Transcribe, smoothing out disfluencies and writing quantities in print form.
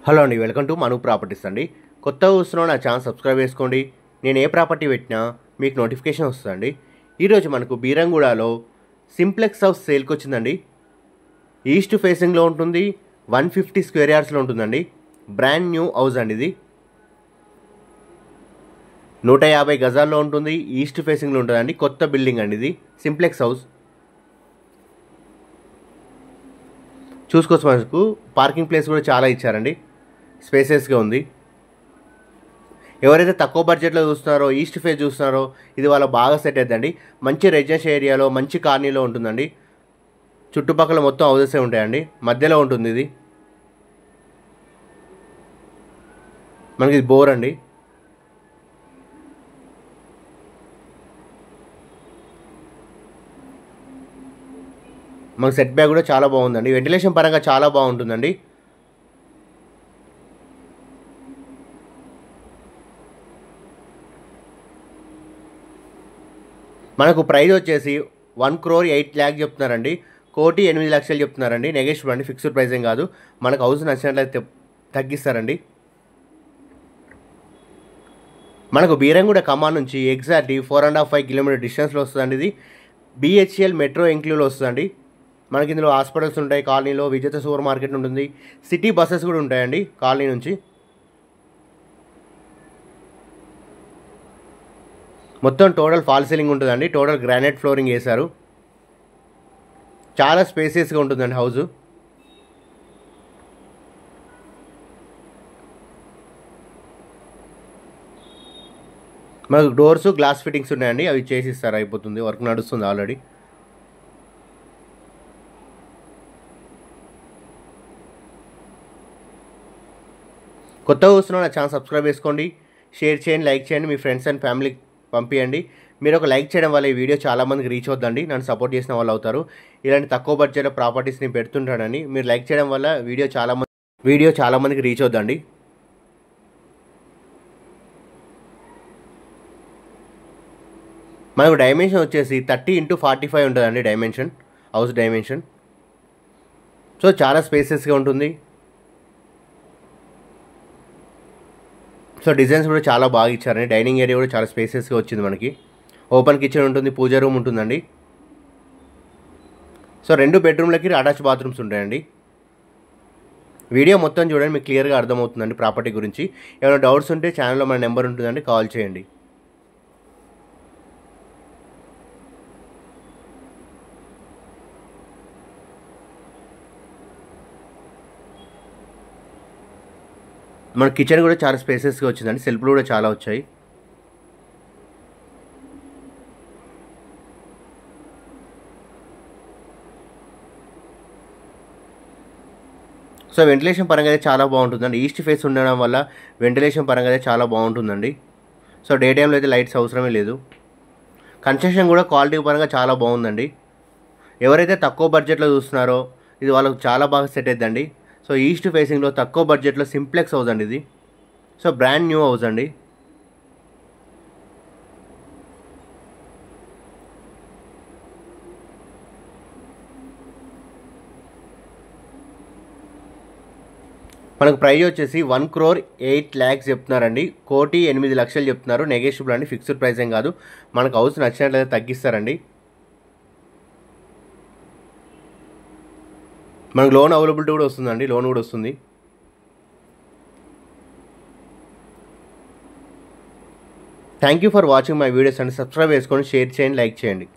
Hello అండి, welcome to Manu properties అండి. కొత్తగా చూస్తున్న నా ఛానల్ సబ్స్క్రైబ్ చేసుకోండి. నేను ఏ ప్రాపర్టీ పెట్టినా మీకు నోటిఫికేషన్ వస్తుందండి. ఈరోజు మనకు బీరంగూడలో సింప్లెక్స్ హౌస్ సేల్కి వచ్చిందండి. ఈస్ట్ ఫేసింగ్లో ఉంటుంది, 150 స్క్వేర్ యార్డ్స్లో ఉంటుందండి. బ్రాండ్ న్యూ హౌస్ అండి ఇది. 150 గజాల్లో ఉంటుంది, ఈస్ట్ ఫేసింగ్లో ఉంటుందండి. కొత్త బిల్డింగ్ అండి ఇది, సింప్లెక్స్ హౌస్. చూసుకోవచ్చు, మనకు పార్కింగ్ ప్లేస్ కూడా చాలా ఇచ్చారండి, స్పేసెస్గా ఉంది. ఎవరైతే తక్కువ బడ్జెట్లో చూస్తున్నారో, ఈస్ట్ ఫేస్ చూస్తున్నారో, ఇది వాళ్ళ బాగా సెట్ అవుతుందండి. మంచి రెసిడెన్షియల్ ఏరియాలో, మంచి కాలనీలో ఉంటుందండి. చుట్టుపక్కల మొత్తం హౌసెసే ఉంటాయండి, మధ్యలో ఉంటుంది ఇది. మనకి ఇది బోర్ అండి. మనకు సెట్ బ్యాక్ కూడా చాలా బాగుందండి, వెంటిలేషన్ పరంగా చాలా బాగుంటుందండి. మనకు ప్రైస్ వచ్చేసి 1,08,00,000 చెప్తున్నారండి. 1,08,00,000 చెప్తున్నారండి. నెగోషియబుల్ అండి, ఫిక్స్డ్ ప్రైస్ ఏం కాదు. మనకు హౌస్ నచ్చినట్లయితే తగ్గిస్తారండి. మనకు బీరంగూడ ఖమ్మం నుంచి ఎగ్జాక్ట్లీ 4.5 కిలోమీటర్ డిస్టెన్స్లో వస్తుందండి. ఇది BHEL మెట్రో ఇంక్లూడ్లో వస్తుందండి. మనకి ఇందులో హాస్పిటల్స్ ఉంటాయి, కాలనీలో విజేత సూపర్ మార్కెట్ ఉంటుంది, సిటీ బస్సెస్ కూడా ఉంటాయండి కాలనీ నుంచి. మొత్తం టోటల్ ఫాల్ సీలింగ్ ఉంటుందండి, టోటల్ గ్రానైట్ ఫ్లోరింగ్ వేశారు. చాలా స్పేసియస్గా ఉంటుందండి హౌస్. మనకు డోర్స్ గ్లాస్ ఫిట్టింగ్స్ ఉన్నాయండి, అవి చేసి ఇస్తారు, అయిపోతుంది, వర్క్ నడుస్తుంది ఆల్రెడీ. కొత్తగా చూస్తున్న నా ఛానల్ సబ్స్క్రైబ్ చేసుకోండి, షేర్ చేయండి, లైక్ చేయండి, మీ ఫ్రెండ్స్ అండ్ ఫ్యామిలీకి పంపించండి. మీరు ఒక లైక్ చేయడం వల్ల ఈ వీడియో చాలామందికి రీచ్ అవుతుందండి, నన్ను సపోర్ట్ చేసిన వాళ్ళు అవుతారు. ఇలాంటి తక్కువ బడ్జెట్ ప్రాపర్టీస్ నేను పెడుతుంటానని మీరు లైక్ చేయడం వల్ల వీడియో చాలామందికి రీచ్ అవుతుందండి. మనకు డైమెన్షన్ వచ్చేసి 30x45 ఉంటుందండి డైమెన్షన్, హౌస్ డైమెన్షన్. సో చాలా స్పేసెస్గా ఉంటుంది. సో డిజైన్స్ కూడా చాలా బాగా ఇచ్చారండి. డైనింగ్ ఏరియా కూడా చాలా స్పేసెస్గా వచ్చింది. మనకి ఓపెన్ కిచెన్ ఉంటుంది, పూజ రూమ్ ఉంటుందండి. సో 2 బెడ్రూమ్లకి అటాచ్ బాత్రూమ్స్ ఉంటాయండి. వీడియో మొత్తం చూడండి, మీకు క్లియర్గా అర్థమవుతుందండి ప్రాపర్టీ గురించి. ఏమైనా డౌట్స్ ఉంటే ఛానల్లో మన నెంబర్ ఉంటుందండి, కాల్ చేయండి. మన కిచెన్ కూడా చాలా స్పేసెస్గా వచ్చిందండి, సెల్ఫ్లు కూడా చాలా వచ్చాయి. సో వెంటిలేషన్ పరంగా అయితే చాలా బాగుంటుందండి. ఈస్ట్ ఫేస్ ఉండడం వల్ల వెంటిలేషన్ పరంగా అయితే చాలా బాగుంటుందండి. సో డే టైంలో అయితే లైట్స్ అవసరమే లేదు. కన్స్ట్రక్షన్ కూడా క్వాలిటీ పరంగా చాలా బాగుందండి. ఎవరైతే తక్కువ బడ్జెట్లో చూస్తున్నారో ఇది వాళ్ళకు చాలా బాగా సెట్ అవుతుందండి. సో ఈస్ట్ ఫేసింగ్లో తక్కువ బడ్జెట్లో సింప్లెక్స్ హౌస్ అండి ఇది. సో బ్రాండ్ న్యూ హౌస్ అండి. మనకు ప్రైస్ వచ్చేసి 1,08,00,000 చెప్తున్నారండి. 1,08,00,000 చెప్తున్నారు. నెగోషియబుల్ అండి, ఫిక్స్డ్ ప్రైస్ ఏం కాదు. మనకు హౌస్ నచ్చినట్లయితే తగ్గిస్తారండి. మనకు లోన్ అవైలబిలిటీ కూడా వస్తుందండి, లోన్ కూడా వస్తుంది. Thank you for watching my videos అండి. సబ్స్క్రైబ్ చేసుకోండి, షేర్ చేయండి, లైక్ చేయండి.